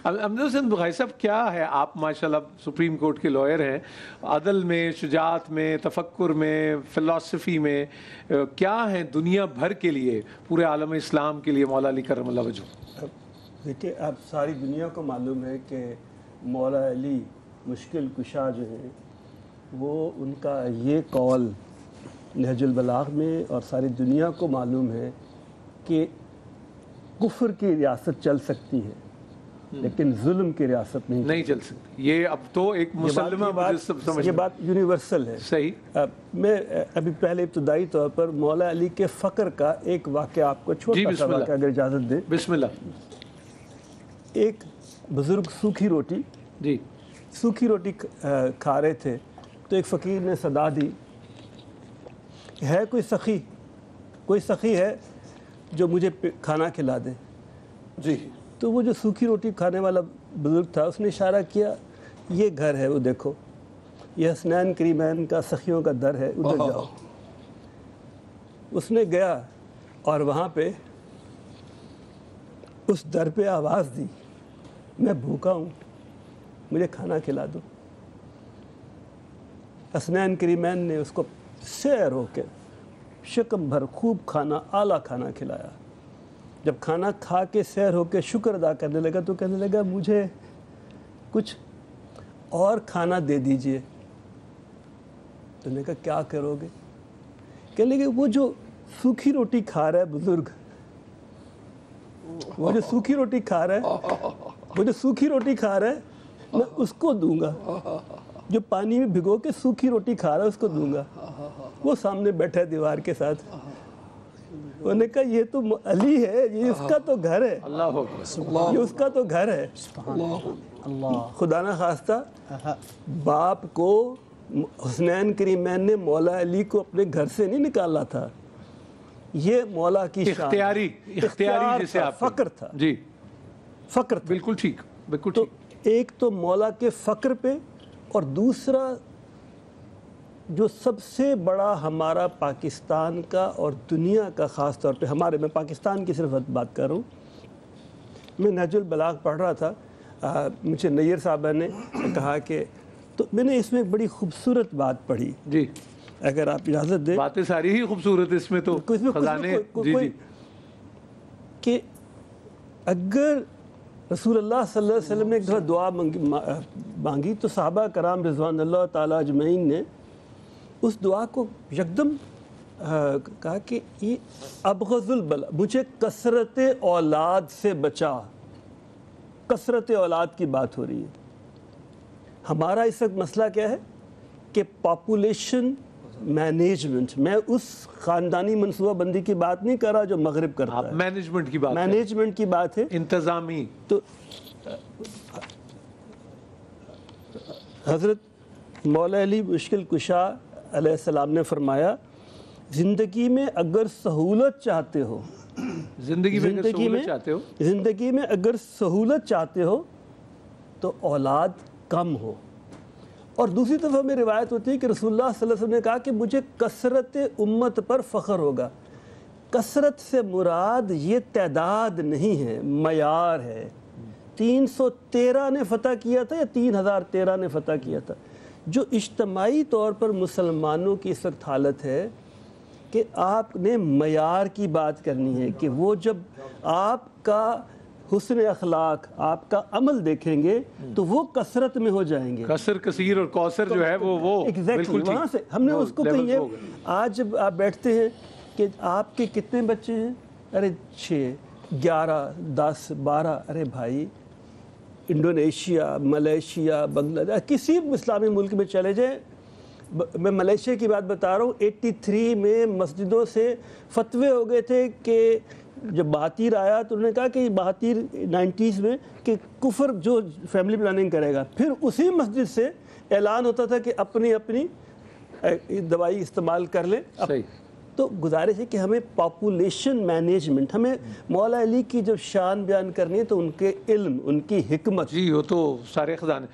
امجد حسین بغائی صاحب، کیا ہے، آپ ماشاءاللہ سپریم کورٹ کے لائر ہیں، عدل میں، شجاعت میں، تفکر میں، فلسفی میں، کیا ہیں دنیا بھر کے لیے، پورے عالم اسلام کے لیے مولا علی کرم اللہ وجہہ؟ دیکھیے، اب ساری دنیا کو معلوم ہے کہ مولا علی مشکل کشا جو ہیں وہ ان کا یہ قول نہج البلاغ میں، اور ساری دنیا کو معلوم ہے کہ کفر کی ریاست چل سکتی ہے لیکن ظلم کی ریاست نہیں چل سکتی. یہ اب تو ایک مسلمہ یہ بات یونیورسل ہے. صحیح. میں ابھی پہلے ابتدائی طور پر مولا علی کے فقر کا ایک واقعہ آپ کو چھوٹا سا واقعہ اگر اجازت دیں. بسم اللہ. ایک بزرگ سوکھی روٹی کھا رہے تھے تو ایک فقیر نے صدا دی، ہے کوئی سخی ہے جو مجھے کھانا کھلا دے. جی. تو وہ جو سوکھی روٹی کھانے والا بزرگ تھا اس نے اشارہ کیا، یہ گھر ہے، وہ دیکھو، یہ حسنین کریمین کا سخیوں کا در ہے، ادھر جاؤ. اس نے گیا اور وہاں پہ اس در پہ آواز دی، میں بھوکا ہوں، مجھے کھانا کھلا دو. حسنین کریمین نے اس کو سیر ہو کے شکم بھر خوب کھانا، اعلیٰ کھانا کھلایا. جب کھانا کھا کے سیر ہو کے شکر ادا کرنے لگا تو کہنے لگا مجھے کچھ اور کھانا دے دیجئے. تو نے کہا کیا کرو گے؟ کہنے لگے وہ جو سوکھی روٹی کھا رہا ہے بزرگ، وہ جو سوکھی روٹی کھا رہا ہے میں اس کو دوں گا، جو پانی میں بھگو کے سوکھی روٹی کھا رہا ہے اس کو دوں گا. وہ سامنے بیٹھا ہے دیوار کے ساتھ. انہوں نے کہا یہ تو علی ہے، یہ اس کا تو گھر ہے، یہ اس کا تو گھر ہے. خدا نہ خواستہ باپ کو حسنین کریمین نے مولا علی کو اپنے گھر سے نہیں نکالا تھا، یہ مولا کی اختیاری جسے آپ فقر تھا. جی فقر تھا. بالکل ٹھیک. تو ایک تو مولا کے فقر پہ، اور دوسرا جو سب سے بڑا ہمارا پاکستان کا اور دنیا کا، خاص طور پہ ہمارے، میں پاکستان کی صرف بات کر رہا ہوں. میں نہج البلاغ پڑھ رہا تھا، مجھے نیر صاحبہ نے کہا کہ، تو میں نے اس میں ایک بڑی خوبصورت بات پڑھی. جی اگر آپ اجازت دیں. باتیں ساری ہی خوبصورت، اس میں تو خزانے. جی کہ اگر رسول اللہ صلی اللہ علیہ وسلم نے ایک دفعہ دعا مانگی تو صحابہ کرام رضوان اللہ تعالیٰ اجمعین نے اس دعا کو یکدم کہا کہ یہ ابغض البلا، مجھے کثرت اولاد سے بچا. کثرت اولاد کی بات ہو رہی ہے. ہمارا اس وقت مسئلہ کیا ہے کہ پاپولیشن مینجمنٹ. میں اس خاندانی منصوبہ بندی کی بات نہیں کر رہا جو مغرب کرتا ہے، مینجمنٹ کی بات ہے، انتظامی. تو حضرت مولا علی مشکل کشا علیہ السلام نے فرمایا، زندگی میں اگر سہولت چاہتے ہو، زندگی میں اگر سہولت چاہتے ہو تو اولاد کم ہو. اور دوسری طرف ہمیں روایت ہوتی ہے کہ رسول اللہ صلی اللہ علیہ وسلم نے کہا کہ مجھے کثرت امت پر فخر ہوگا. کثرت سے مراد یہ تعداد نہیں ہے، معیار ہے. 313 نے فتح کیا تھا یا 3013 نے فتح کیا تھا. جو اجتماعی طور پر مسلمانوں کی اس وقت حالت ہے کہ آپ نے معیار کی بات کرنی ہے کہ وہ جب آپ کا حسن اخلاق، آپ کا عمل دیکھیں گے تو وہ کثرت میں ہو جائیں گے. کثر، کثیر اور کوثر جو ہے وہ ایگزیکٹلی وہاں سے ہم نے اس کو کہیں ہے. آج جب آپ بیٹھتے ہیں کہ آپ کے کتنے بچے ہیں، ارے 6 11 10 12. ارے بھائی، انڈونیشیا، ملیشیا، بنگلہ دیش، کسی اسلامی ملک میں چلے جائیں. میں ملیشیا کی بات بتا رہا ہوں. 83 میں مسجدوں سے فتوے ہو گئے تھے کہ جب بہاتیر آیا تو انہوں نے کہا کہ بہاتیر 90s میں کہ کفر جو فیملی پلاننگ کرے گا. پھر اسی مسجد سے اعلان ہوتا تھا کہ اپنی دوائی استعمال کر لیں. تو گزارش ہے کہ ہمیں پاپولیشن مینجمنٹ، ہمیں مولا علی کی جب شان بیان کرنی ہے تو ان کے علم، ان کی حکمت. جی وہ تو سارے خزانے.